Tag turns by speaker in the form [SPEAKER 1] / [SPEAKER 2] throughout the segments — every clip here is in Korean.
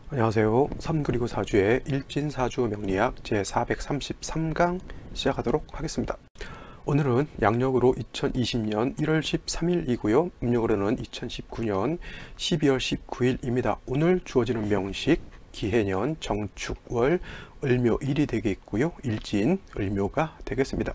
[SPEAKER 1] 안녕하세요. 3 그리고 4주의 일진사주 명리학 제433강 시작하도록 하겠습니다. 오늘은 양력으로 2020년 1월 13일이고요. 음력으로는 2019년 12월 19일입니다. 오늘 주어지는 명식 기해년 정축월 을묘일이 되겠고요. 일진 을묘가 되겠습니다.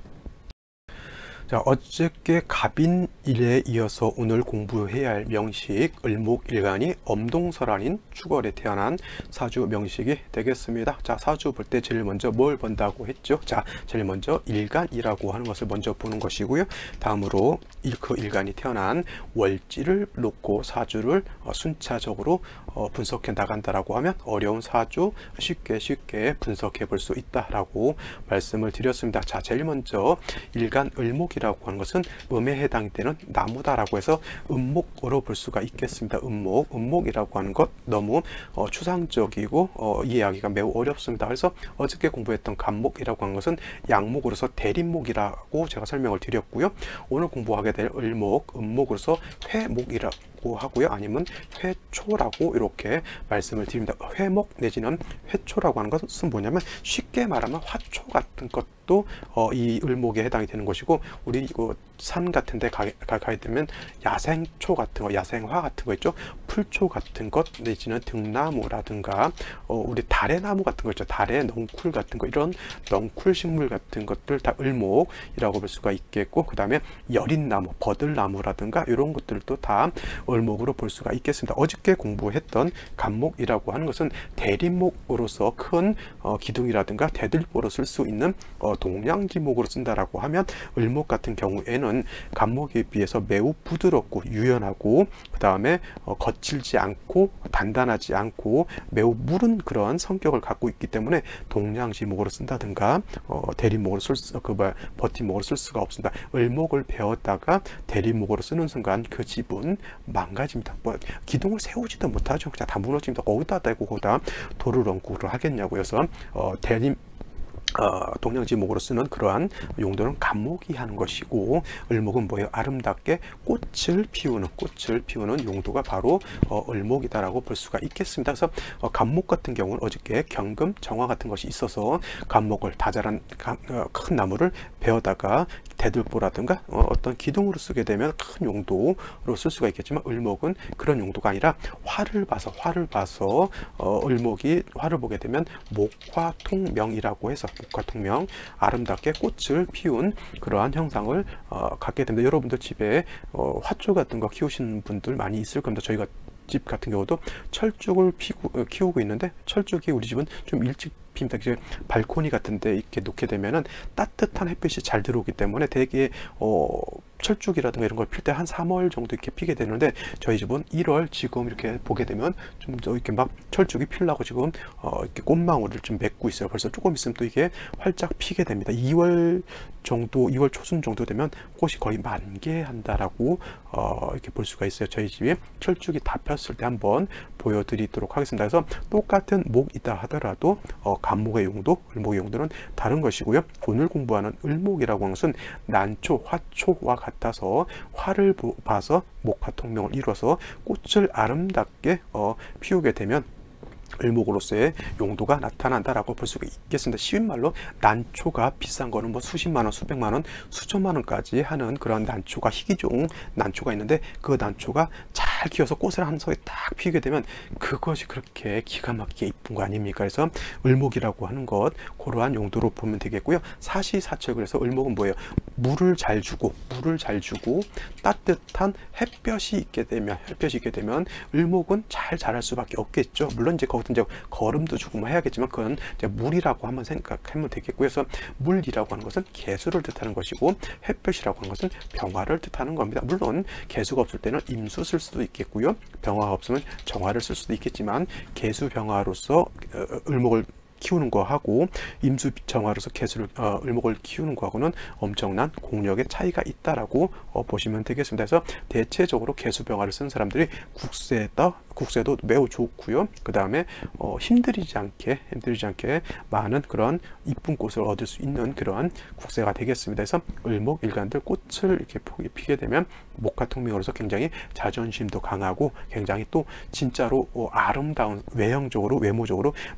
[SPEAKER 1] 자, 어저께 갑인일에 이어서 오늘 공부해야 할 명식 을목일간이 엄동설 아닌 축월에 태어난 사주 명식이 되겠습니다. 자, 사주 볼 때 제일 먼저 뭘 본다고 했죠? 자, 제일 먼저 일간이라고 하는 것을 먼저 보는 것이고요. 다음으로 그 일간이 태어난 월지를 놓고 사주를 순차적으로 분석해 나간다라고 하면 어려운 사주 쉽게 분석해 볼 수 있다라고 말씀을 드렸습니다. 자, 제일 먼저 일간 을목이라고 하는 것은 음에 해당되는 나무다라고 해서 음목으로 볼 수가 있겠습니다. 음목이라고 하는 것 너무 추상적이고 이해하기가 매우 어렵습니다. 그래서 어저께 공부했던 간목이라고 하는 것은 양목으로서 대립목이라고 제가 설명을 드렸고요. 오늘 공부하게 될 을목, 음목으로서 회목이라고 하고요. 아니면 회초라고 이렇게 말씀을 드립니다. 회목 내지는 회초라고 하는 것은 뭐냐면 쉽게 말하면 화초 같은 것도 이 을목에 해당이 되는 것이고, 우리 산 같은 데 가게 되면 야생초 같은 거, 야생화 같은 거 있죠. 풀초 같은 것 내지는 등나무라든가 우리 다래나무 같은 거 있죠. 다래 넝쿨 같은 거, 이런 넝쿨 식물 같은 것들 다 을목이라고 볼 수가 있겠고, 그 다음에 여린나무, 버들나무라든가 이런 것들도 다 을목으로 볼 수가 있겠습니다. 어저께 공부했던 간목이라고 하는 것은 대립목으로서 큰 기둥이라든가 대들보로 쓸 수 있는 동량지목으로 쓴다라고 하면, 을목 같은 경우에는 간목에 비해서 매우 부드럽고 유연하고, 그 다음에 거칠지 않고 단단하지 않고 매우 무른 그런 성격을 갖고 있기 때문에 동량지목으로 쓴다든가 대립목으로 버팀목으로 쓸 수가 없습니다. 을목을 배웠다가 대립목으로 쓰는 순간 그 집은 망가집니다. 기둥을 세우지도 못하죠. 그냥 다 무너집니다. 거기다 대고 거기다 돌을 얹고 하겠냐고 해서 동량지목으로 쓰는 그러한 용도는 간목이 하는 것이고, 을목은 뭐예요? 아름답게 꽃을 피우는 용도가 바로 을목이다라고 볼 수가 있겠습니다. 그래서 간목 같은 경우는 어저께 경금, 정화 같은 것이 있어서 간목을 다자란 큰 나무를 베어다가 대들보라든가 어떤 기둥으로 쓰게 되면 큰 용도로 쓸 수가 있겠지만, 을목은 그런 용도가 아니라 화를 봐서 을목이 화를 보게 되면 목화통명이라고 해서 목화통명, 아름답게 꽃을 피운 그러한 형상을 갖게 됩니다. 여러분들 집에 화초 같은 거 키우시는 분들 많이 있을 겁니다. 저희가 집 같은 경우도 철쭉을 키우고 있는데, 철쭉이 우리 집은 좀 일찍 핍니다. 발코니 같은 데 이렇게 놓게 되면은 따뜻한 햇빛이 잘 들어오기 때문에 되게 철쭉이라든가 이런 걸 필 때 한 3월 정도 이렇게 피게 되는데, 저희 집은 1월 지금 이렇게 보게 되면 좀 더 이렇게 막 철쭉이 피려고 지금 이렇게 꽃망울을 좀 맺고 있어요. 벌써 조금 있으면 또 이게 활짝 피게 됩니다. 2월 초순 정도 되면 꽃이 거의 만개한다라고 이렇게 볼 수가 있어요. 저희 집이 철쭉이 다 폈을 때 한번 보여드리도록 하겠습니다. 그래서 똑같은 목이다 하더라도 간목의 용도, 을목의 용도는 다른 것이고요. 오늘 공부하는 을목이라고 하는 것은 난초, 화초와 같아서 화를 봐서 목화통명을 이뤄서 꽃을 아름답게 피우게 되면 을목으로서의 용도가 나타난다라고 볼 수가 있겠습니다. 쉬운 말로 난초가 비싼 거는 뭐 수십만 원, 수백만 원, 수천만 원까지 하는 그런 난초가, 희귀종 난초가 있는데, 그 난초가 잘 키워서 꽃을 한 송이 딱 피우게 되면 그것이 그렇게 기가 막히게 이쁜 거 아닙니까? 그래서 을목이라고 하는 것 그러한 용도로 보면 되겠고요. 사시사철, 그래서 을목은 뭐예요? 물을 잘 주고 따뜻한 햇볕이 있게 되면 을목은 잘 자랄 수밖에 없겠죠. 물론 이제 거기서 이제 거름도 주고 뭐 해야겠지만, 그건 이제 물이라고 한번 생각하면 되겠고요. 그래서 물이라고 하는 것은 개수를 뜻하는 것이고, 햇볕이라고 하는 것은 병화를 뜻하는 겁니다. 물론 개수가 없을 때는 임수 쓸 수도 있겠고요. 병화가 없으면 정화를 쓸 수도 있겠지만, 개수 병화로서 을목을 키우는 거하고 임수 정화로서 을목을 키우는 거하고는 엄청난 공력의 차이가 있다라고 보시면 되겠습니다. 그래서 대체적으로 개수병화를 쓰는 사람들이 국세에다 국세도 매우 좋고요. 그 다음에 힘들이지 않게 많은 그런 이쁜 꽃을 얻을 수 있는 그러한 국세가 되겠습니다. 그래서 을목일간들 꽃을 이렇게 피게 되면 목화통명으로서 굉장히 자존심도 강하고 굉장히 또 진짜로 아름다운 외모적으로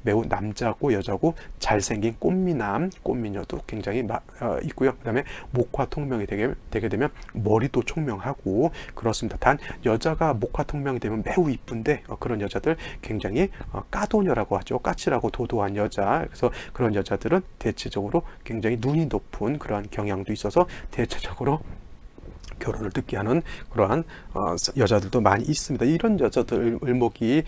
[SPEAKER 1] 매우 남자고 여자고 잘생긴 꽃미녀도 굉장히 있고요. 그 다음에 목화통명이 되게 되면 머리도 총명하고 그렇습니다. 단 여자가 목화통명이 되면 매우 이쁜데 그런 여자들 굉장히 까도녀라고 하죠. 까칠하고 도도한 여자. 그래서 그런 여자들은 대체적으로 굉장히 눈이 높은 그러한 경향도 있어서 대체적으로 결혼을 늦게 하는 그러한 여자들도 많이 있습니다. 이런 여자들, 을목이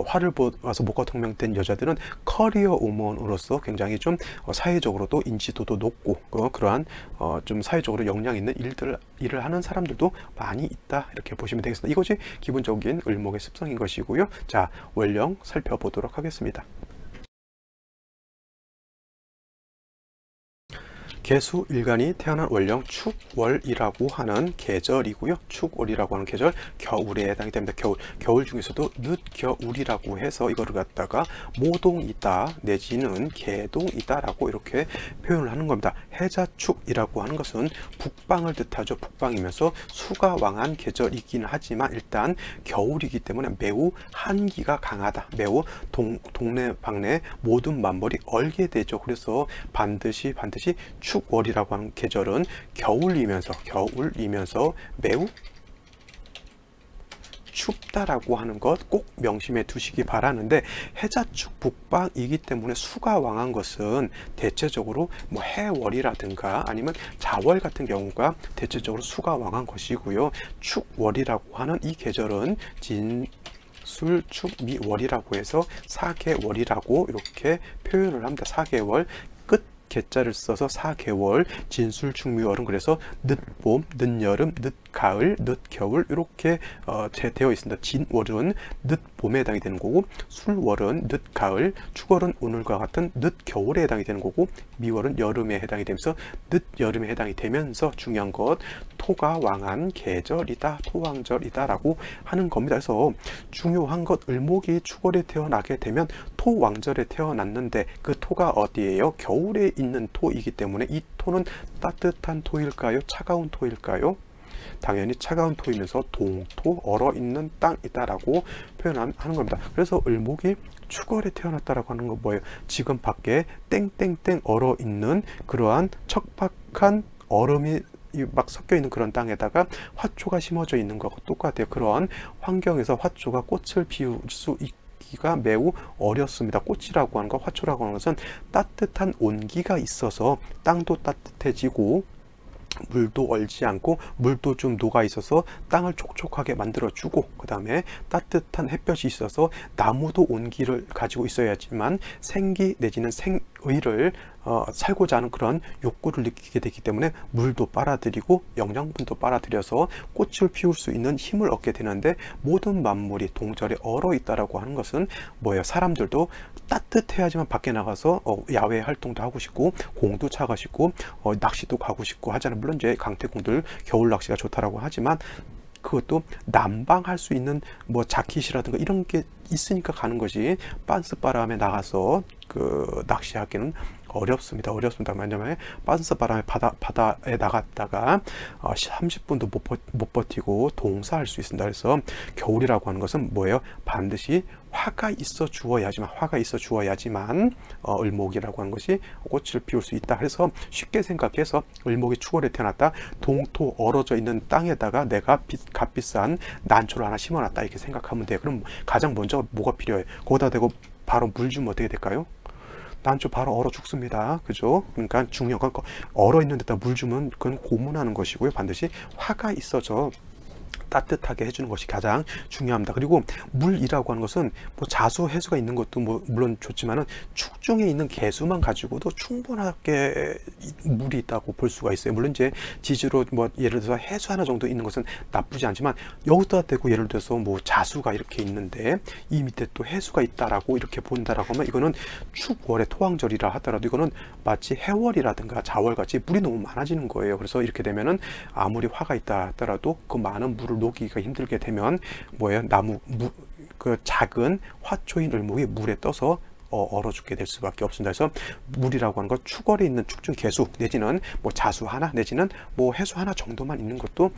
[SPEAKER 1] 화를 보아서 목화통명된 여자들은 커리어 우먼으로서 굉장히 좀 사회적으로도 인지도도 높고 그러한 좀 사회적으로 역량 있는 일을 하는 사람들도 많이 있다, 이렇게 보시면 되겠습니다. 이것이 기본적인 을목의 습성인 것이고요. 자, 월령 살펴보도록 하겠습니다. 개수일간이 태어난 월령 축월이라고 하는 계절이고요. 축월이라고 하는 계절, 겨울에 해당이 됩니다. 겨울 중에서도 늦겨울이라고 해서 이거를 갖다가 모동이다 내지는 개동이다 라고 이렇게 표현을 하는 겁니다. 해자축이라고 하는 것은 북방을 뜻하죠. 북방이면서 수가 왕한 계절이긴 하지만 일단 겨울이기 때문에 매우 한기가 강하다. 매우 동네방네 모든 만물이 얼게 되죠. 그래서 반드시 축월이라고 하는 계절은 겨울이면서 매우 춥다라고 하는 것 꼭 명심해 두시기 바라는데, 해자축 북방이기 때문에 수가 왕한 것은 대체적으로 뭐 해월이라든가 아니면 자월 같은 경우가 대체적으로 수가 왕한 것이고요. 축월이라고 하는 이 계절은 진술축미월이라고 해서 4개월이라고 이렇게 표현을 합니다. 4개월 끝 개자를 써서 4개월, 진술축미월은 그래서 늦봄, 늦여름, 늦가을, 늦겨울 이렇게 되어 있습니다. 진월은 늦봄에 해당이 되는 거고, 술월은 늦가을, 축월은 오늘과 같은 늦겨울에 해당이 되는 거고, 미월은 여름에 해당이 되면서 늦여름에 해당이 되면서 중요한 것, 토가 왕한 계절이다, 토왕절이다 라고 하는 겁니다. 그래서 중요한 것, 을목이 축월에 태어나게 되면 토왕절에 태어났는데 그 토가 어디예요? 겨울에 있는 토이기 때문에 이 토는 따뜻한 토일까요? 차가운 토일까요? 당연히 차가운 토이면서 동토, 얼어있는 땅이다라고 표현하는 겁니다. 그래서 을목이 축월에 태어났다라고 하는 건 뭐예요? 지금 밖에 땡땡땡 얼어있는 그러한 척박한 얼음이 막 섞여 있는 그런 땅에다가 화초가 심어져 있는 것과 똑같아요. 그런 환경에서 화초가 꽃을 피울 수 있기가 매우 어렵습니다. 꽃이라고 하는 것, 화초라고 하는 것은 따뜻한 온기가 있어서 땅도 따뜻해지고 물도 얼지 않고 물도 좀 녹아 있어서 땅을 촉촉하게 만들어 주고, 그 다음에 따뜻한 햇볕이 있어서 나무도 온기를 가지고 있어야지만 생기 내지는 생의를 살고자 하는 그런 욕구를 느끼게 되기 때문에 물도 빨아들이고 영양분도 빨아들여서 꽃을 피울 수 있는 힘을 얻게 되는데, 모든 만물이 동절에 얼어 있다라고 하는 것은 뭐예요? 사람들도 따뜻해야지만 밖에 나가서 야외 활동도 하고 싶고 공도 차고 싶고 낚시도 가고 싶고 하잖아요. 물론 이제 강태공들 겨울 낚시가 좋다라고 하지만 그것도 난방할 수 있는 뭐 자켓이라든가 이런 게 있으니까 가는 것이, 빤스바람에 나가서 그 낚시하기는 어렵습니다. 왜냐면 빤스바람에 바다에 나갔다가 30분도 못 버티고 동사할 수 있습니다. 그래서 겨울이라고 하는 것은 뭐예요? 반드시 화가 있어 주어야지만 을목이라고 하는 것이 꽃을 피울 수 있다. 그래서 쉽게 생각해서 을목이 축월에 태어났다, 동토 얼어져 있는 땅에다가 내가 값비싼 난초를 하나 심어놨다, 이렇게 생각하면 돼요. 그럼 가장 먼저 뭐가 필요해요? 거기다 대고 바로 물 주면 어떻게 될까요? 난초 바로 얼어 죽습니다. 그죠? 그러니까 중요한 건 얼어 있는 데다 물 주면 그건 고문하는 것이고요. 반드시 화가 있어져 따뜻하게 해주는 것이 가장 중요합니다. 그리고 물이라고 하는 것은 뭐 자수 해수가 있는 것도 뭐 물론 좋지만은 축중에 있는 개수만 가지고도 충분하게 물이 있다고 볼 수가 있어요. 물론 이제 지지로 뭐 예를 들어서 해수 하나 정도 있는 것은 나쁘지 않지만, 여기다 대고 예를 들어서 뭐 자수가 이렇게 있는데 이 밑에 또 해수가 있다라고 이렇게 본다라고 하면 이거는 축월의 토왕절이라 하더라도 이거는 마치 해월이라든가 자월같이 물이 너무 많아지는 거예요. 그래서 이렇게 되면은 아무리 화가 있다 하더라도 그 많은 물을 녹이기가 힘들게 되면 뭐예요? 그 작은 화초인 을목이 물에 떠서 얼어 죽게 될 수밖에 없습니다. 그래서 물이라고 하는 건 축월에 있는 축 중 개수 내지는 뭐 자수 하나 내지는 뭐 해수 하나 정도만 있는 것도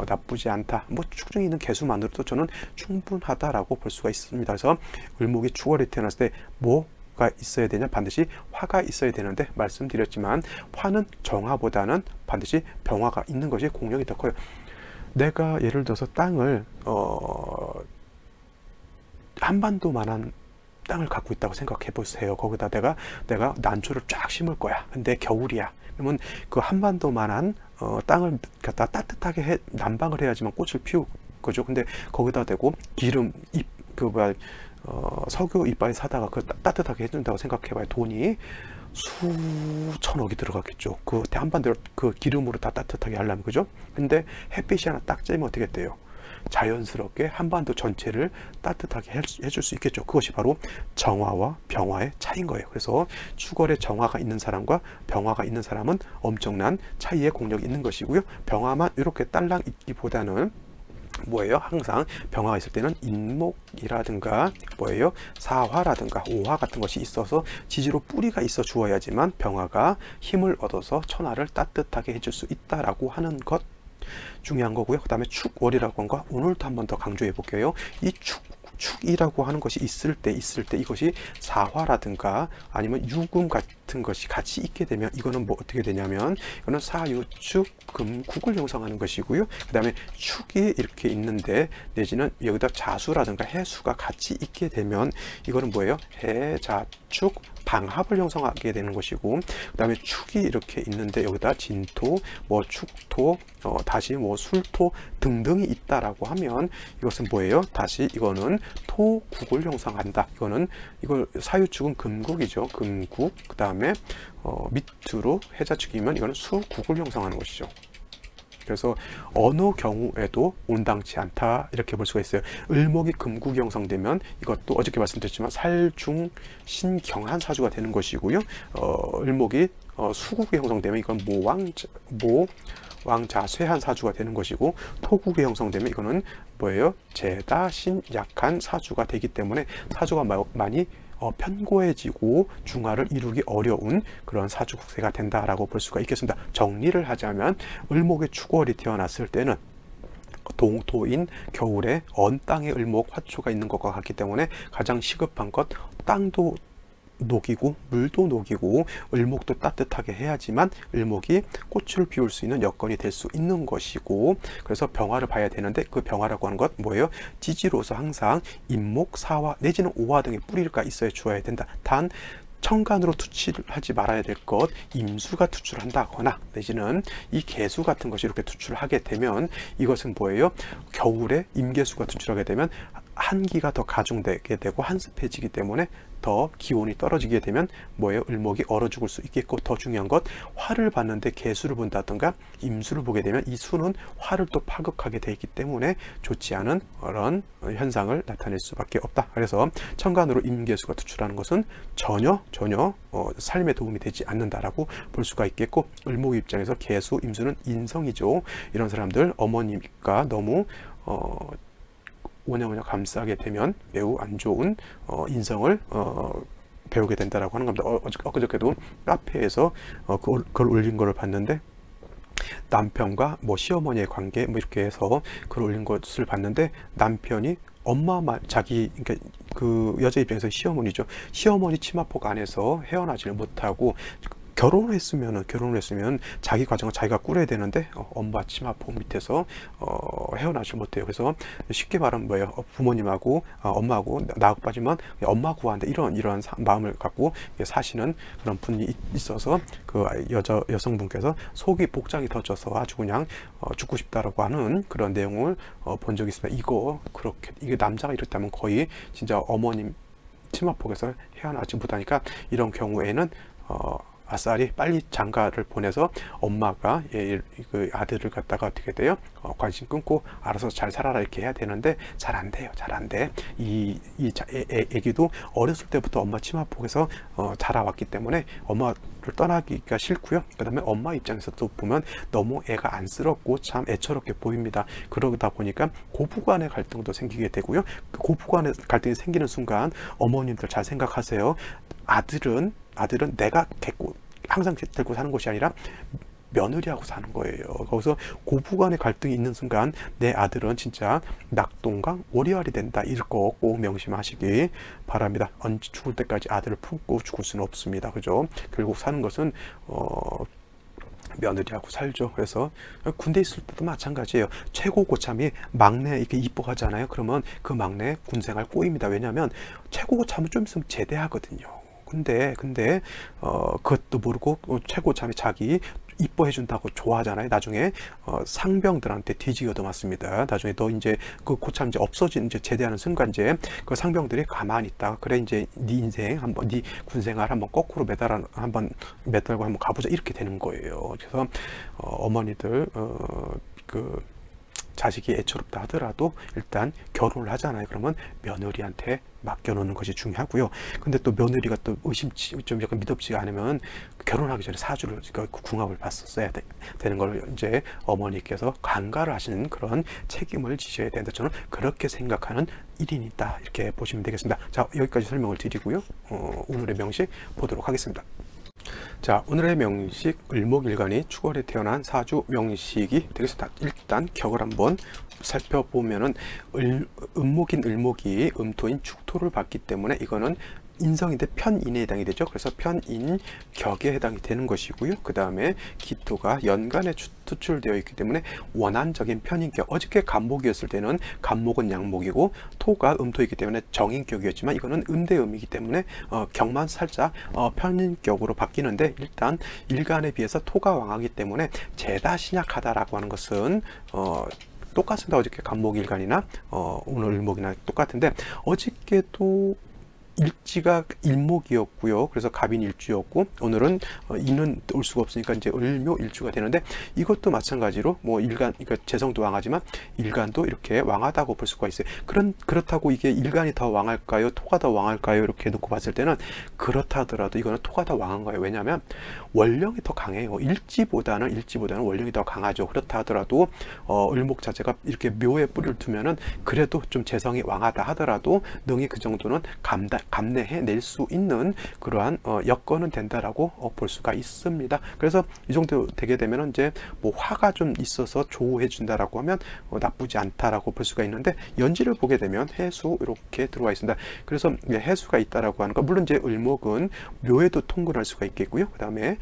[SPEAKER 1] 나쁘지 않다. 뭐 축 중에 있는 개수만으로도 저는 충분하다라고 볼 수가 있습니다. 그래서 을목이 축월에 태어났을 때 뭐가 있어야 되냐? 반드시 화가 있어야 되는데 말씀드렸지만 화는 정화보다는 반드시 병화가 있는 것이 공력이 더 커요. 내가 예를 들어서 땅을 한반도만한 땅을 갖고 있다고 생각해 보세요. 거기다 내가 난초를 쫙 심을 거야. 근데 겨울이야. 그러면 그 한반도만한 땅을 갖다 따뜻하게 난방을 해야지만 꽃을 피울 거죠. 근데 거기다 대고 기름 석유 이빨 사다가 그 따뜻하게 해준다고 생각해봐요. 돈이 수천억이 들어갔겠죠. 그 한반도를 그 기름으로 다 따뜻하게 하려면, 그죠? 근데 햇빛이 하나 딱 쬐면 어떻게 돼요? 자연스럽게 한반도 전체를 따뜻하게 해줄 수 있겠죠. 그것이 바로 정화와 병화의 차이인 거예요. 그래서 축월에 정화가 있는 사람과 병화가 있는 사람은 엄청난 차이의 공력이 있는 것이고요. 병화만 이렇게 딸랑 있기보다는 뭐예요? 항상 병화가 있을 때는 인목이라든가 뭐예요? 사화라든가 오화 같은 것이 있어서 지지로 뿌리가 있어 주어야지만 병화가 힘을 얻어서 천하를 따뜻하게 해줄 수 있다라고 하는 것 중요한 거고요. 그 다음에 축월이라고 한 거 오늘도 한 번 더 강조해 볼게요. 이 축이라고 하는 것이 있을 때 이것이 사화라든가 아니면 유금 같은 것이 같이 있게 되면 이거는 뭐 어떻게 되냐면 이거는 사유축 금국을 형성하는 것이고요. 그 다음에 축이 이렇게 있는데 내지는 여기다 자수라든가 해수가 같이 있게 되면 이거는 뭐예요? 해자축 방합을 형성하게 되는 것이고, 그 다음에 축이 이렇게 있는데 여기다 진토, 뭐 축토, 다시 뭐 술토 등등이 있다라고 하면 이것은 뭐예요? 다시 이거는 토국을 형성한다. 이걸 사유축은 금국이죠. 금국. 그 다음에 밑으로 해자축이면 이거는 수국을 형성하는 것이죠. 그래서 어느 경우에도 온당치 않다 이렇게 볼 수가 있어요. 을목이 금국이 형성되면 이것도 어저께 말씀드렸지만 살중신경한 사주가 되는 것이고요. 을목이 수국이 형성되면 이건 모왕자쇠한 사주가 되는 것이고, 토국이 형성되면 이거는 뭐예요? 재다신약한 사주가 되기 때문에 사주가 많이 편고해지고 중화를 이루기 어려운 그런 사주국세가 된다라고 볼 수가 있겠습니다. 정리를 하자면 을목의 축월이 태어났을 때는 동토인 겨울에 언 땅에 을목 화초가 있는 것과 같기 때문에 가장 시급한 것, 땅도 녹이고 물도 녹이고 을목도 따뜻하게 해야지만 을목이 꽃을 피울 수 있는 여건이 될 수 있는 것이고, 그래서 병화를 봐야 되는데 그 병화라고 하는 것 뭐예요? 지지로서 항상 인목, 사화 내지는 오화 등의 뿌리가 있어야 주어야 된다. 단 천간으로 투출하지 말아야 될 것, 임수가 투출한다거나 내지는 이 개수 같은 것이 이렇게 투출을 하게 되면 이것은 뭐예요? 겨울에 임계수가 투출하게 되면 한기가 더 가중되게 되고 한습해지기 때문에 더 기온이 떨어지게 되면 뭐예요? 을목이 얼어 죽을 수 있겠고, 더 중요한 것 화를 봤는데 개수를 본다든가 임수를 보게 되면 이 수는 화를 또 파극하게 되어 있기 때문에 좋지 않은 그런 현상을 나타낼 수밖에 없다. 그래서 천간으로 임계수가 투출하는 것은 전혀 삶에 도움이 되지 않는다라고 볼 수가 있겠고, 을목 입장에서 개수, 임수는 인성이죠. 이런 사람들 어머니가 너무 오냐오냐 감싸게 되면 매우 안 좋은 인성을 배우게 된다라고 하는 겁니다. 엊그저께도 카페에서 그걸 올린 거를 봤는데, 남편과 뭐 시어머니의 관계 뭐 이렇게 해서 글 올린 것을 봤는데, 남편이 엄마 말 그러니까 그 여자 입장에서 시어머니죠. 시어머니 치마폭 안에서 헤어나지를 못하고 결혼을 했으면 자기 과정을 자기가 꾸려야 되는데 엄마 치마폭 밑에서 헤어나지 못해요. 그래서 쉽게 말하면 뭐예요? 부모님하고 엄마하고 나하고 빠지면 엄마 구한다, 이런 마음을 갖고 사시는 그런 분이 있어서 그 여성분께서 속이 복장이 터져서 아주 그냥 죽고 싶다라고 하는 그런 내용을 본 적이 있습니다. 이게 남자가 이렇다면 거의 진짜 어머님 치마폭에서 헤어나지 못하니까 이런 경우에는 아싸리 빨리 장가를 보내서 엄마가 그 아들을 갖다가 어떻게 돼요? 관심 끊고 알아서 잘 살아라 이렇게 해야 되는데 잘 안 돼요. 잘 안 돼. 애기도 어렸을 때부터 엄마 치마폭에서 자라왔기 때문에 엄마를 떠나기가 싫고요. 그 다음에 엄마 입장에서 또 보면 너무 애가 안쓰럽고 참 애처롭게 보입니다. 그러다 보니까 고부간의 갈등도 생기게 되고요. 그 고부간의 갈등이 생기는 순간 어머님들 잘 생각하세요. 아들은 내가 항상 데리고 사는 것이 아니라 며느리하고 사는 거예요. 거기서 고부간의 갈등이 있는 순간 내 아들은 진짜 낙동강 오리알이 된다. 이럴 거 꼭 명심하시기 바랍니다. 언제 죽을 때까지 아들을 품고 죽을 수는 없습니다. 그죠? 결국 사는 것은 며느리하고 살죠. 그래서 군대 있을 때도 마찬가지예요. 최고 고참이 막내 이렇게 이뻐하잖아요. 그러면 그 막내 군생활 꼬입니다. 왜냐하면 최고 고참은 좀 있으면 제대하거든요. 근데 그것도 모르고 최고참이 자기 이뻐해 준다고 좋아하잖아요. 나중에 상병들한테 뒤지게 얻어맞습니다. 나중에 너 이제 그 고참 이제 없어진 이제 제대하는 순간 이제 그 상병들이 가만히 있다가 그래 이제 네 인생 한번 네 군생활 한번 거꾸로 매달고 한번 가보자 이렇게 되는 거예요. 그래서 어머니들 그 자식이 애처롭다 하더라도 일단 결혼을 하잖아요. 그러면 며느리한테 맡겨놓는 것이 중요하고요. 근데 또 며느리가 또 좀 약간 믿음직지 않으면 결혼하기 전에 사주를 궁합을 봤었어야 되는 걸 이제 어머니께서 관가를 하시는 그런 책임을 지셔야 된다. 저는 그렇게 생각하는 일인이다. 이렇게 보시면 되겠습니다. 자, 여기까지 설명을 드리고요. 오늘의 명식 보도록 하겠습니다. 자, 오늘의 명식 을목일간이 축월에 태어난 사주 명식이 되겠습니다. 일단 격을 한번 살펴보면은 음목인 을목이 음토인 축토를 받기 때문에 이거는 인성인데 편인에 해당이 되죠. 그래서 편인 격에 해당이 되는 것이고요. 그 다음에 기토가 연간에 투출되어 있기 때문에 원한적인 편인격. 어저께 간목이었을 때는 간목은 양목이고 토가 음토이기 때문에 정인격이었지만 이거는 음대음이기 때문에 격만 살짝 편인격으로 바뀌는데 일단 일간에 비해서 토가 왕하기 때문에 죄다 신약하다라고 하는 것은 똑같습니다. 어저께 간목일간이나 오늘 을목이나 똑같은데 어저께도 일지가 일목이었고요. 그래서 갑인 일주였고 오늘은 이는 올 수가 없으니까 이제 을묘 일주가 되는데 이것도 마찬가지로 뭐 일간 그러니까 재성도 왕하지만 일간도 이렇게 왕하다고 볼 수가 있어요. 그렇다고 이게 일간이 더 왕할까요? 토가 더 왕할까요? 이렇게 놓고 봤을 때는 그렇다 하더라도 이거는 토가 더 왕한 거예요. 왜냐하면 원령이 더 강해요. 일지보다는 원령이 더 강하죠. 그렇다 하더라도 을목 자체가 이렇게 묘에 뿌리를 두면은 그래도 좀 재성이 왕하다 하더라도 능히 그 정도는 감내해 낼 수 있는 그러한 여건은 된다라고 볼 수가 있습니다. 그래서 이 정도 되게 되면 이제 뭐 화가 좀 있어서 조우해 준다라고 하면 나쁘지 않다라고 볼 수가 있는데 연지를 보게 되면 해수 이렇게 들어와 있습니다. 그래서 해수가 있다라고 하는 거 물론 이제 을목은 묘에도 통근할 수가 있겠고요. 그 다음에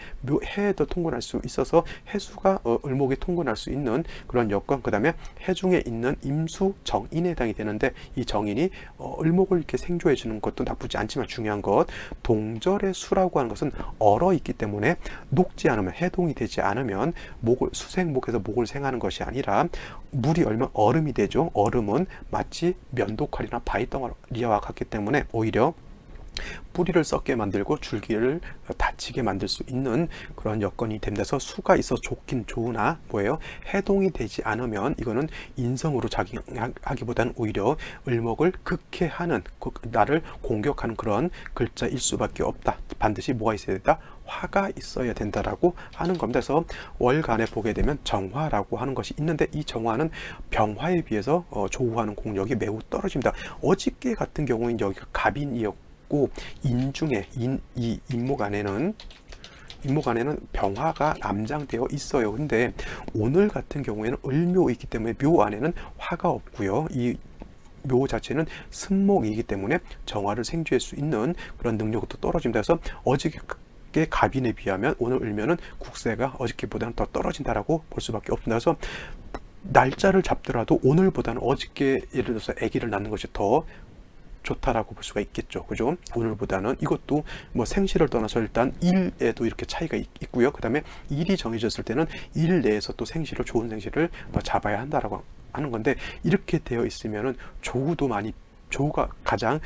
[SPEAKER 1] 해에도 통근할 수 있어서 해수가 을목이 통근할 수 있는 그런 여건, 그 다음에 해중에 있는 임수 정인에 해당이 되는데 이 정인이 을목을 이렇게 생조해 주는 것도 나쁘지 않지만 중요한 것 동절의 수라고 하는 것은 얼어 있기 때문에 녹지 않으면 해동이 되지 않으면 수생목에서 목을 생하는 것이 아니라 물이 얼면 얼음이 되죠. 얼음은 마치 면도칼이나 바위덩어리와 같기 때문에 오히려 뿌리를 썩게 만들고 줄기를 다치게 만들 수 있는 그런 여건이 됩니다. 수가 있어 좋긴 좋으나 뭐예요? 해동이 되지 않으면 이거는 인성으로 작용하기보다는 오히려 을목을 극해하는 나를 공격하는 그런 글자일 수밖에 없다. 반드시 뭐가 있어야 된다? 화가 있어야 된다라고 하는 겁니다. 그래서 월간에 보게 되면 정화라고 하는 것이 있는데 이 정화는 병화에 비해서 조우하는 공력이 매우 떨어집니다. 어저께 같은 경우는 여기가 갑인이었고 인중에 이 임목 안에는 병화가 남장되어 있어요. 근데 오늘 같은 경우에는 을묘이기 때문에 묘 안에는 화가 없고요. 이 묘 자체는 승목이기 때문에 정화를 생주할 수 있는 그런 능력도 떨어집니다. 그래서 어저께 갑인에 비하면 오늘 을묘는 국세가 어저께보다는 더 떨어진다라고 볼 수밖에 없습니다. 그래서 날짜를 잡더라도 오늘보다는 어저께 예를 들어서 아기를 낳는 것이 더 좋다라고 볼 수가 있겠죠. 그죠? 오늘보다는 이것도 뭐 생시를 떠나서 일단 일에도 이렇게 차이가 있고요. 그 다음에 일이 정해졌을 때는 일 내에서 또 생시를 좋은 생시를 잡아야 한다라고 하는 건데 이렇게 되어 있으면은 조우도 많이 조우가 가장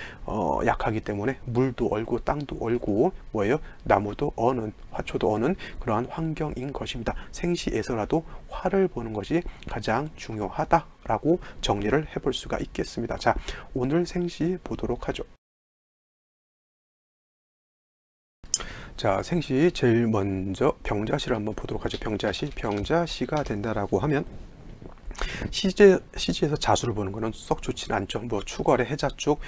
[SPEAKER 1] 약하기 때문에 물도 얼고 땅도 얼고 뭐예요? 나무도 어는, 화초도 어는 그러한 환경인 것입니다. 생시에서라도 화를 보는 것이 가장 중요하다라고 정리를 해볼 수가 있겠습니다. 자, 오늘 생시 보도록 하죠. 자, 생시 제일 먼저 병자시를 한번 보도록 하죠. 병자시가 된다라고 하면 시지에서 자수를 보는 것은 썩 좋지는 않죠. 뭐 추월의 해자 쪽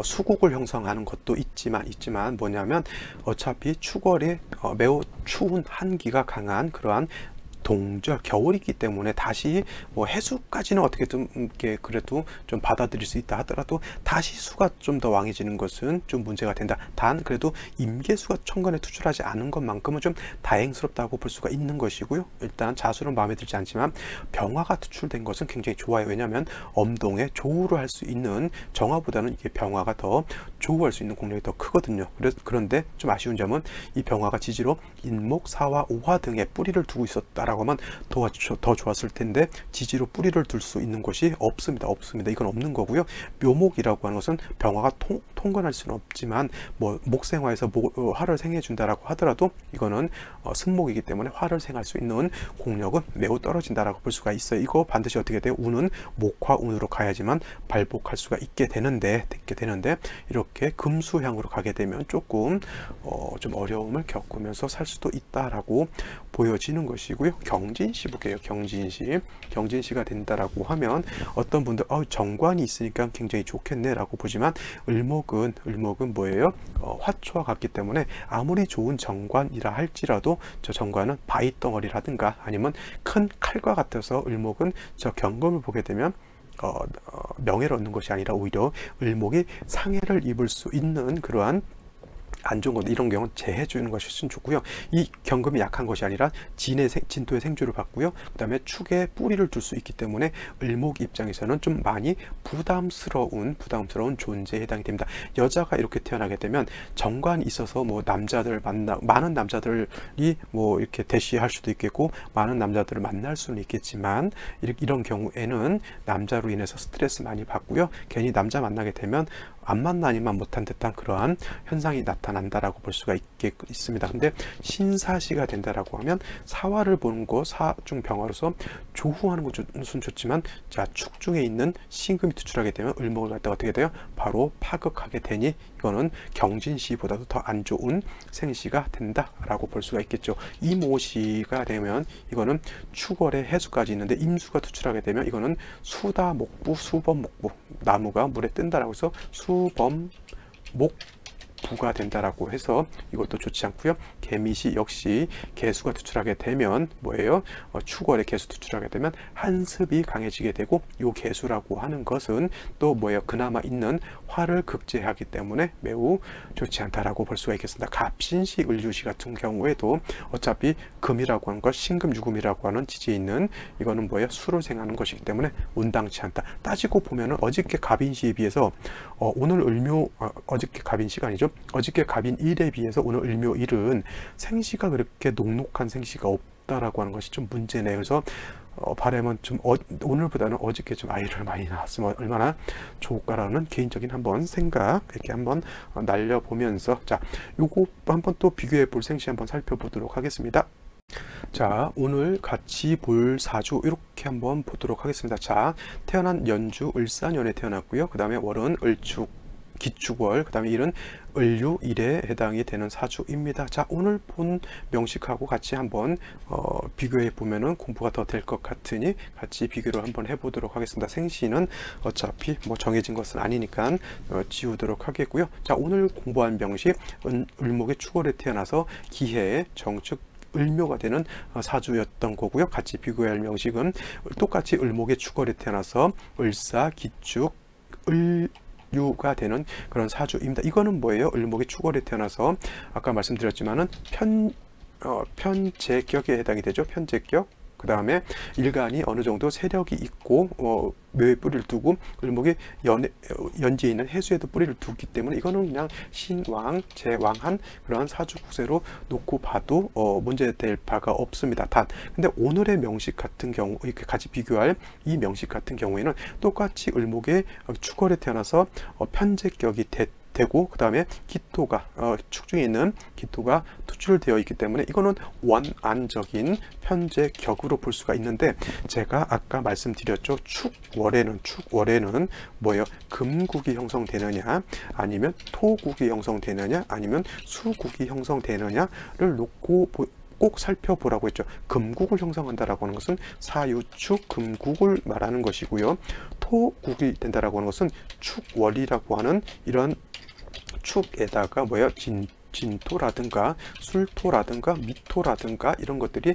[SPEAKER 1] 수국을 형성하는 것도 있지만 뭐냐면 어차피 추월에 매우 추운 한기가 강한 그러한 동절 겨울이기 때문에 다시 뭐 해수까지는 어떻게 좀 이렇게 그래도 좀 받아들일 수 있다 하더라도 다시 수가 좀 더 왕해지는 것은 좀 문제가 된다. 단 그래도 임계수가 천간에 투출하지 않은 것만큼은 좀 다행스럽다고 볼 수가 있는 것이고요. 일단 자수는 마음에 들지 않지만 병화가 투출된 것은 굉장히 좋아요. 왜냐하면 엄동에 조우를 할 수 있는 정화보다는 이게 병화가 더 조우할 수 있는 공력이 더 크거든요. 그런데 좀 아쉬운 점은 이 병화가 지지로 인목, 사화, 오화 등에 뿌리를 두고 있었다라고 하면 더 좋았을 텐데 지지로 뿌리를 둘 수 있는 곳이 없습니다. 이건 없는 거고요. 묘목이라고 하는 것은 병화가 통관할 수는 없지만 뭐 목생화에서 화를 생해 준다라고 하더라도 이거는 승목이기 때문에 화를 생할 수 있는 공력은 매우 떨어진다라고 볼 수가 있어요. 이거 반드시 어떻게 돼요? 운은 목화운으로 가야지만 발복할 수가 있게 되는데 이렇게 금수향으로 가게 되면 조금 좀 어려움을 겪으면서 살 수도 있다라고 보여지는 것이고요. 경진시 볼게요. 경진시가 된다라고 하면 어떤 분들 정관이 있으니까 굉장히 좋겠네 라고 보지만 을목은 뭐예요? 화초와 같기 때문에 아무리 좋은 정관이라 할지라도 저 정관은 바위덩어리라든가 아니면 큰 칼과 같아서 을목은 저 경금을 보게 되면 명예를 얻는 것이 아니라 오히려 을목이 상해를 입을 수 있는 그러한 안 좋은 것, 이런 경우는 재해 주는 것이 좋고요. 이 경금이 약한 것이 아니라 진토의 생주를 받고요. 그 다음에 축에 뿌리를 둘 수 있기 때문에 을목 입장에서는 좀 많이 부담스러운 존재에 해당이 됩니다. 여자가 이렇게 태어나게 되면 정관이 있어서 뭐 많은 남자들이 뭐 이렇게 대시할 수도 있겠고 많은 남자들을 만날 수는 있겠지만 이런 경우에는 남자로 인해서 스트레스 많이 받고요. 괜히 남자 만나게 되면 안 만나니만 못한 듯한 그러한 현상이 나타난다라고 볼 수가 있습니다. 근데 신사시가 된다라고 하면 사화를 보는 거 사중병화로서 조후하는 것은 좋지만 자 축중에 있는 신금이 투출하게 되면 을목을 갖다가 어떻게 돼요? 바로 파극하게 되니 이거는 경진시보다도 더 안 좋은 생시가 된다라고 볼 수가 있겠죠. 이모시가 되면 이거는 축월에 해수까지 있는데 임수가 투출하게 되면 이거는 수다 목부 수범 목부 나무가 물에 뜬다라고 해서 수범 목부가 된다라고 해서 이것도 좋지 않고요. 개미시 역시 개수가 투출하게 되면 뭐예요? 축월에 개수 투출하게 되면 한습이 강해지게 되고 요 개수라고 하는 것은 또 뭐예요? 그나마 있는 화를 극제하기 때문에 매우 좋지 않다라고 볼 수가 있겠습니다. 갑신시, 을유시 같은 경우에도 어차피 금이라고 하는 것, 신금유금이라고 하는 지지에 있는 이거는 뭐예요? 수를 생하는 것이기 때문에 온당치 않다. 따지고 보면은 어저께 갑인시에 비해서 오늘 어저께 갑인시가 아니죠. 어저께 갑인일에 비해서 오늘 을묘일은 생시가 그렇게 녹록한 생시가 없다라고 하는 것이 좀 문제네요. 그래서 바람은 좀 오늘보다는 어저께 좀 아이를 많이 낳았으면 얼마나 좋을까라는 개인적인 한번 생각 이렇게 한번 날려보면서 자 요거 한번 또 비교해 볼 생시 한번 살펴보도록 하겠습니다. 자 오늘 같이 볼 사주 이렇게 한번 보도록 하겠습니다. 자 태어난 연주 을사년에 태어났고요. 그 다음에 월은 을축 기축월, 그 다음에 일은 을유일에 해당이 되는 사주입니다. 자 오늘 본 명식하고 같이 한번 비교해 보면은 공부가 더 될 것 같으니 같이 비교를 한번 해보도록 하겠습니다. 생시는 어차피 뭐 정해진 것은 아니니까 지우도록 하겠고요. 자 오늘 공부한 명식 을목의 축월에 태어나서 기해의 정축 을묘가 되는 사주였던 거고요. 같이 비교할 명식은 똑같이 을목의 축월에 태어나서 을사 기축 유가 되는 그런 사주입니다. 이거는 뭐예요? 을목의 축월에 태어나서 아까 말씀드렸지만은 편제격에 해당이 되죠. 편제격 그 다음에 일간이 어느 정도 세력이 있고 묘에 뿌리를 두고 을목이 연지에 있는 해수에도 뿌리를 두기 때문에 이거는 그냥 신왕, 제왕한 그런 사주 국세로 놓고 봐도 문제될 바가 없습니다. 단 근데 오늘의 명식 같은 경우 이렇게 같이 비교할 이 명식 같은 경우에는 똑같이 을목의 축월에 태어나서 편제격이 되고 그 다음에 기토가 축 중에 있는 기토가 투출되어 있기 때문에 이거는 원안적인 편제격으로 볼 수가 있는데, 제가 아까 말씀드렸죠. 축월에는 뭐예요? 금국이 형성되느냐 아니면 토국이 형성되느냐 아니면 수국이 형성되느냐를 놓고 꼭 살펴보라고 했죠. 금국을 형성한다라고 하는 것은 사유축 금국을 말하는 것이고요. 토국이 된다라고 하는 것은 축월이라고 하는 이런 축에다가 뭐예요? 진토라든가 술토라든가 미토라든가 이런 것들이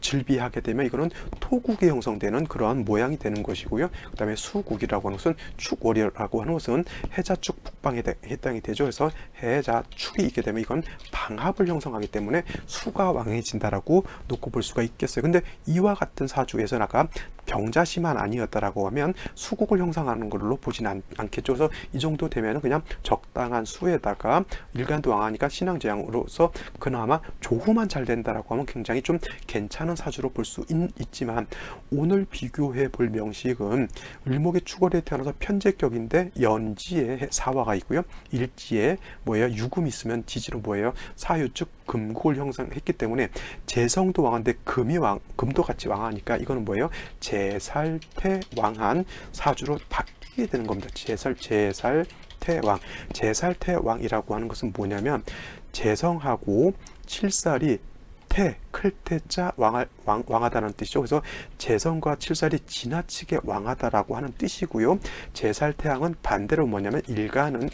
[SPEAKER 1] 질비하게 되면 이거는 토국이 형성되는 그러한 모양이 되는 것이고요. 그 다음에 수국이라고 하는 것은 축월이라고 하는 것은 해자축 북방에 해당이 되죠. 그래서 해자축이 있게 되면 이건 방합을 형성하기 때문에 수가 왕해진다라고 놓고 볼 수가 있겠어요. 근데 이와 같은 사주에서는 아까 병자시만 아니었다라고 하면 수국을 형성하는 걸로 보진 않겠죠. 그래서 이 정도 되면 그냥 적당한 수에다가 일간도 왕하니까 신앙재앙으로서 그나마 조후만 잘 된다라고 하면 굉장히 좀 괜찮은 사주로 볼 수 있지만, 오늘 비교해 볼 명식은 을목의 축월에 태어나서 편제격인데 연지에 사화가 있고요. 일지에 뭐예요? 유금이 있으면 지지로 뭐예요? 사유축 금국을 형성했기 때문에 재성도 왕한데 금도 같이 왕하니까 이거는 뭐예요? 제살태왕한 사주로 바뀌게 되는 겁니다. 제살태왕. 제살태왕이라고 하는 것은 뭐냐면 재성하고 칠살이 클 태자 왕하다는 뜻이죠. 그래서 재성과 칠살이 지나치게 왕하다라고 하는 뜻이고요. 제살태왕은 반대로 뭐냐면 일간은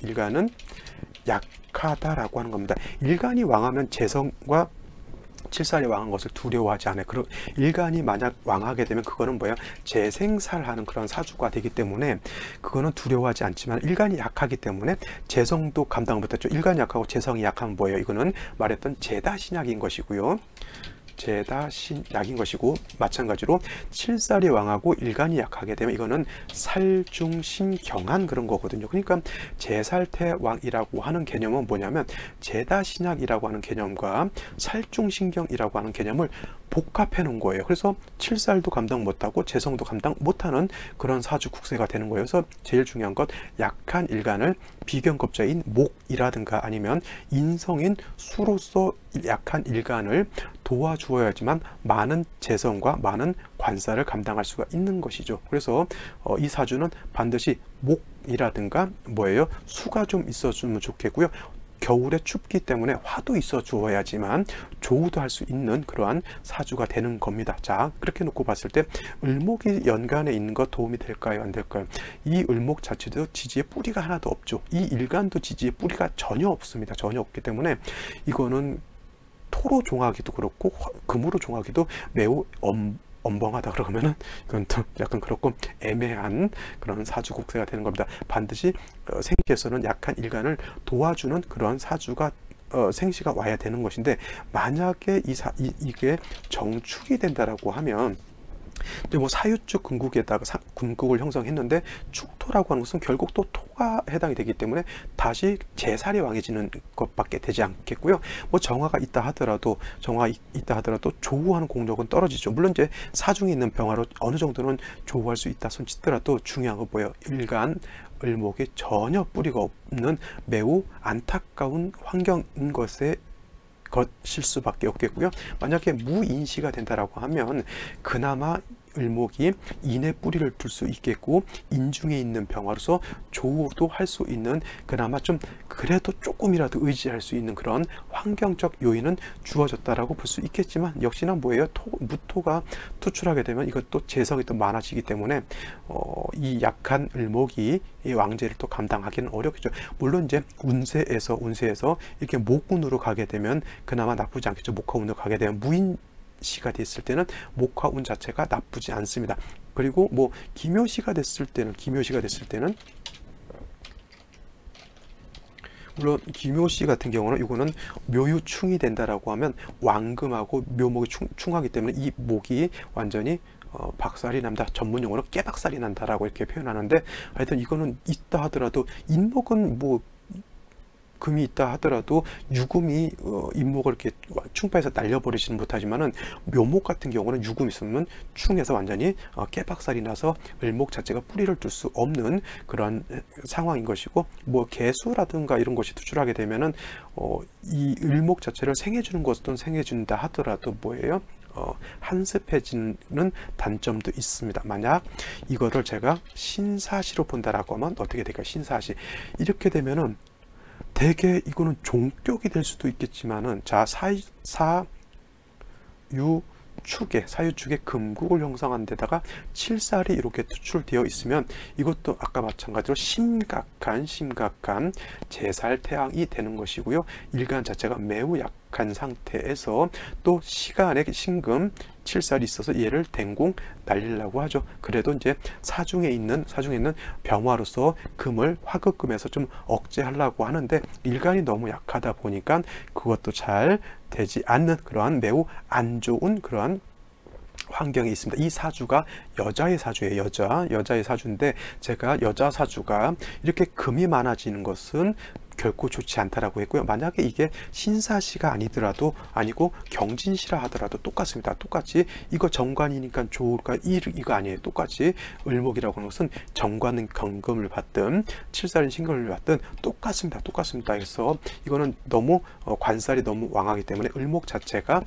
[SPEAKER 1] 약하다라고 하는 겁니다. 일간이 왕하면 재성과 칠살이 왕한 것을 두려워하지 않아요. 일간이 만약 왕하게 되면 그거는 뭐야? 재생살하는 그런 사주가 되기 때문에 그거는 두려워하지 않지만, 일간이 약하기 때문에 재성도 감당을 못했죠. 일간이 약하고 재성이 약하면 뭐예요? 이거는 말했던 제다신약인 것이고요. 제다신약인 것이고, 마찬가지로 칠살이 왕하고 일간이 약하게 되면 이거는 살중신경한 그런 거거든요. 그러니까 제살태왕이라고 하는 개념은 뭐냐면 제다신약이라고 하는 개념과 살중신경이라고 하는 개념을 복합해 놓은 거예요. 그래서 칠살도 감당 못하고 재성도 감당 못하는 그런 사주 국세가 되는 거예요. 그래서 제일 중요한 것, 약한 일간을 비견급자인 목이라든가 아니면 인성인 수로서 약한 일간을 도와주어야지만 많은 재성과 많은 관사를 감당할 수가 있는 것이죠. 그래서 이 사주는 반드시 목이라든가 뭐예요? 수가 좀 있어주면 좋겠고요. 겨울에 춥기 때문에 화도 있어 주어야지만 조우도 할 수 있는 그러한 사주가 되는 겁니다. 자, 그렇게 놓고 봤을 때 을목이 연간에 있는 거 도움이 될까요? 안 될까요? 이 을목 자체도 지지에 뿌리가 하나도 없죠. 이 일간도 지지에 뿌리가 전혀 없습니다. 전혀 없기 때문에 이거는 토로 종하기도 그렇고 금으로 종하기도 매우 엄벙하다 그러면은 이건 또 약간 그렇고 애매한 그런 사주 국세가 되는 겁니다. 반드시 생시에서는 약한 일간을 도와주는 그런 사주가 생시가 와야 되는 것인데, 만약에 이게 정축이 된다라고 하면, 근데 뭐 사유축 금국에다가 금국을 형성했는데 축토라고 하는 것은 결국 또 토가 해당이 되기 때문에 다시 제살이 왕해지는 것밖에 되지 않겠고요. 뭐 정화가 있다 하더라도 조우하는 공력은 떨어지죠. 물론 이제 사중에 있는 병화로 어느 정도는 조우할 수 있다 손치더라도 중요한 거 뭐예요? 일간 을목이 전혀 뿌리가 없는 매우 안타까운 환경인 것일 수밖에 없겠고요. 만약에 무인시가 된다라고 하면 그나마 을목이 인의 뿌리를 둘 수 있겠고, 인중에 있는 병화로서 조우도 할 수 있는, 그나마 좀 그래도 조금이라도 의지할 수 있는 그런 환경적 요인은 주어졌다라고 볼 수 있겠지만, 역시나 뭐예요? 무토가 투출하게 되면 이것도 재성이 또 많아지기 때문에 이 약한 을목이 이 왕제를 또 감당하기는 어렵겠죠. 물론 이제 운세에서 이렇게 목운으로 가게 되면 그나마 나쁘지 않겠죠. 목화운으로 가게 되면 무인시가 됐을 때는 목화운 자체가 나쁘지 않습니다. 그리고 뭐 기묘시가 됐을 때는 물론 김효씨 같은 경우는 이거는 묘유충이 된다라고 하면 왕금하고 묘목이 충하기 때문에 이 목이 완전히 박살이 난다, 전문 용어로 깨박살이 난다라고 이렇게 표현하는데, 하여튼 이거는 있다 하더라도 인목은 뭐 금이 있다 하더라도 유금이 인목을 이렇게 충파해서 날려버리지는 못하지만은 묘목 같은 경우는 유금 있으면 충해서 완전히 깨박살이 나서 을목 자체가 뿌리를 둘 수 없는 그런 상황인 것이고, 뭐 개수라든가 이런 것이 투출하게 되면은 이 을목 자체를 생해주는 것은 생해준다 하더라도 뭐예요? 한습해지는 단점도 있습니다. 만약 이거를 제가 신사시로 본다라고 하면 어떻게 될까요? 신사시 이렇게 되면은 대개 이거는 종격이 될 수도 있겠지만은, 자, 사유축에 금국을 형성한 데다가 칠살이 이렇게 투출되어 있으면 이것도 아까 마찬가지로 심각한 제살태양이 되는 것이고요. 일간 자체가 매우 약한 상태에서 또 시간에 신금 칠살이 있어서 얘를 된공 날리려고 하죠. 그래도 이제 사중에 있는 병화로서 금을 화급금에서 좀 억제하려고 하는데, 일간이 너무 약하다 보니까 그것도 잘 되지 않는 그러한 매우 안 좋은 그러한 환경이 있습니다. 이 사주가 여자의 사주예요. 여자의 사주인데, 제가 여자 사주가 이렇게 금이 많아지는 것은 결코 좋지 않다라고 했고요. 만약에 이게 신사시가 아니고 경진시라 하더라도 똑같습니다. 똑같이 이거 정관이니까 좋을까, 이거 아니에요. 똑같이 을목이라고 하는 것은 정관은 경금을 받든 칠살은 신금을 받든 똑같습니다. 그래서 이거는 너무 관살이 너무 왕하기 때문에 을목 자체가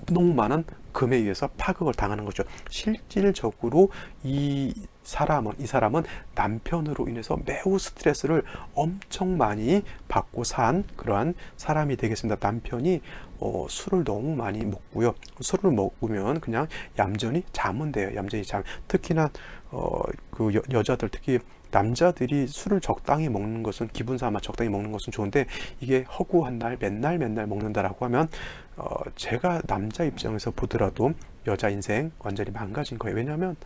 [SPEAKER 1] 너무 많은 금에 의해서 파극을 당하는 거죠. 실질적으로 이 사람은 남편으로 인해서 매우 스트레스를 엄청 많이 받고 산 그러한 사람이 되겠습니다. 남편이 술을 너무 많이 먹고요. 술을 먹으면 그냥 얌전히 자면 돼요. 특히나 그 여자들, 특히 남자들이 술을 적당히 먹는 것은, 기분 삼아 적당히 먹는 것은 좋은데, 이게 허구한 날 맨날 먹는다라고 하면 제가 남자 입장에서 보더라도 여자 인생 완전히 망가진 거예요. 왜냐하면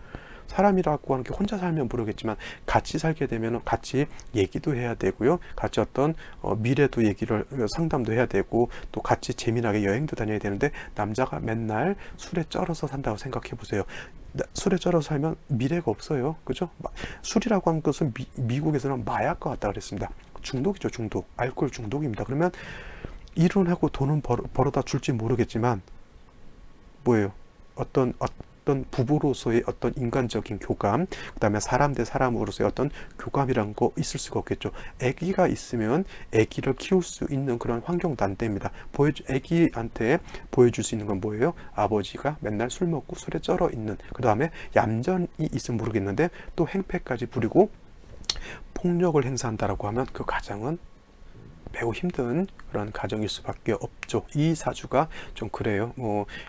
[SPEAKER 1] 사람이라고 하는 게 혼자 살면 모르겠지만 같이 살게 되면 같이 얘기도 해야 되고요. 같이 어떤 미래도 상담도 해야 되고, 또 같이 재미나게 여행도 다녀야 되는데, 남자가 맨날 술에 쩔어서 산다고 생각해 보세요. 술에 쩔어서 살면 미래가 없어요. 그죠? 술이라고 하는 것은 미국에서는 마약과 같다 그랬습니다. 중독이죠. 알코올 중독입니다. 그러면 일은 하고 돈은 벌어다 줄지 모르겠지만 뭐예요? 어떤 부부로서의 어떤 인간적인 교감, 그 다음에 사람 대 사람으로서의 어떤 교감이란 거 있을 수가 없겠죠. 아기가 있으면 아기를 키울 수 있는 그런 환경도 안 됩니다. 아기한테 보여줄 수 있는 건 뭐예요? 아버지가 맨날 술 먹고 술에 쩔어 있는, 그 다음에 얌전히 있으면 모르겠는데 또 행패까지 부리고 폭력을 행사한다라고 하면 그 가정은 매우 힘든 그런 가정일 수밖에 없죠. 이 사주가 좀 그래요.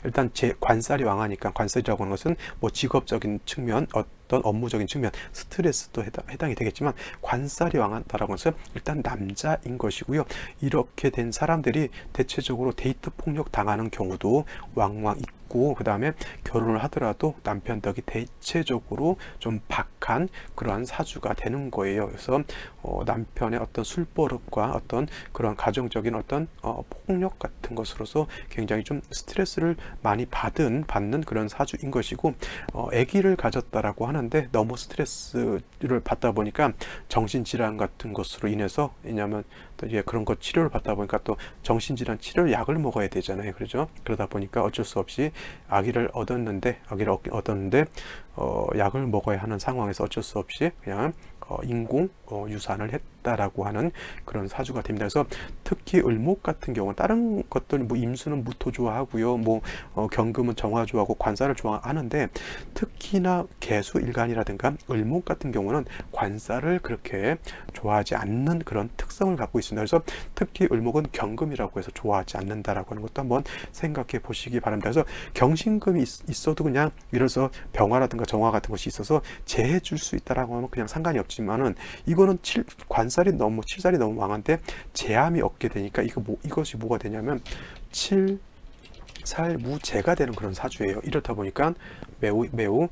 [SPEAKER 1] 일단 제 관살이 왕하니까, 관살이라고 하는 것은 뭐 직업적인 측면, 어떤 업무적인 측면, 스트레스도 해당이 되겠지만, 관살이 왕하다라고 해서 일단 남자인 것이고요. 이렇게 된 사람들이 대체적으로 데이트 폭력 당하는 경우도 왕왕 있고, 그 다음에 결혼을 하더라도 남편 덕이 대체적으로 좀 박한 그러한 사주가 되는 거예요. 그래서 남편의 어떤 술버릇과 어떤 그런 가정적인 어떤 폭력 같은 것으로서 굉장히 좀 스트레스를 많이 받는 그런 사주인 것이고, 아기를 가졌다라고 하는데 너무 스트레스를 받다 보니까 정신질환 같은 것으로 인해서, 왜냐하면 또 이제 그런 것 치료를 받다 보니까 또 정신질환 치료 약을 먹어야 되잖아요. 그렇죠? 그러다 보니까 어쩔 수 없이 아기를 얻었는데 약을 먹어야 하는 상황에서 어쩔 수 없이 그냥 인공 유산을 했다라고 하는 그런 사주가 됩니다. 그래서 특히 을목 같은 경우는 다른 것들, 뭐 임수는 무토 좋아하고요, 뭐 경금은 정화 좋아하고 관살을 좋아하는데, 특히나 개수 일간이라든가 을목 같은 경우는 관살을 그렇게 좋아하지 않는 그런 특성을 갖고 있습니다. 그래서 특히 을목은 경금이라고 해서 좋아하지 않는다라고 하는 것도 한번 생각해 보시기 바랍니다. 그래서 경신금이 있어도 그냥 이래서 병화라든가 정화 같은 것이 있어서 재해 줄 수 있다라고 하면 그냥 상관이 없지만은, 이거는 칠살이 너무 왕한데 재함이 없게 되니까 이것이 뭐가 되냐면 칠살무재가 되는 그런 사주예요. 이렇다 보니까 매우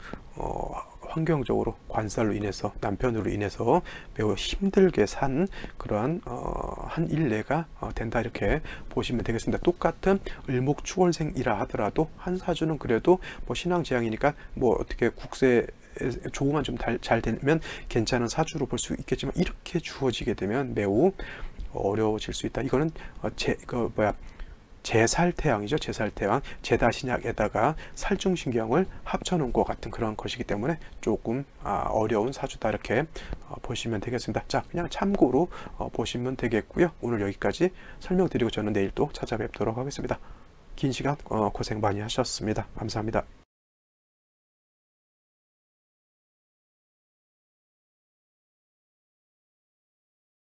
[SPEAKER 1] 환경적으로 관살로 인해서 남편으로 인해서 매우 힘들게 산 그러한 한 일례가 된다 이렇게 보시면 되겠습니다. 똑같은 을목축월생이라 하더라도 한 사주는 그래도 뭐 신앙지향이니까 뭐 어떻게 국세 조금만 좀 잘 되면 괜찮은 사주로 볼 수 있겠지만 이렇게 주어지게 되면 매우 어려워질 수 있다. 이거는 제살태양이죠. 제살태양, 제다신약에다가 살중신경을 합쳐놓은 것 같은 그런 것이기 때문에 조금 어려운 사주다 이렇게 보시면 되겠습니다. 자, 그냥 참고로 보시면 되겠고요. 오늘 여기까지 설명드리고 저는 내일 또 찾아뵙도록 하겠습니다. 긴 시간 고생 많이 하셨습니다. 감사합니다.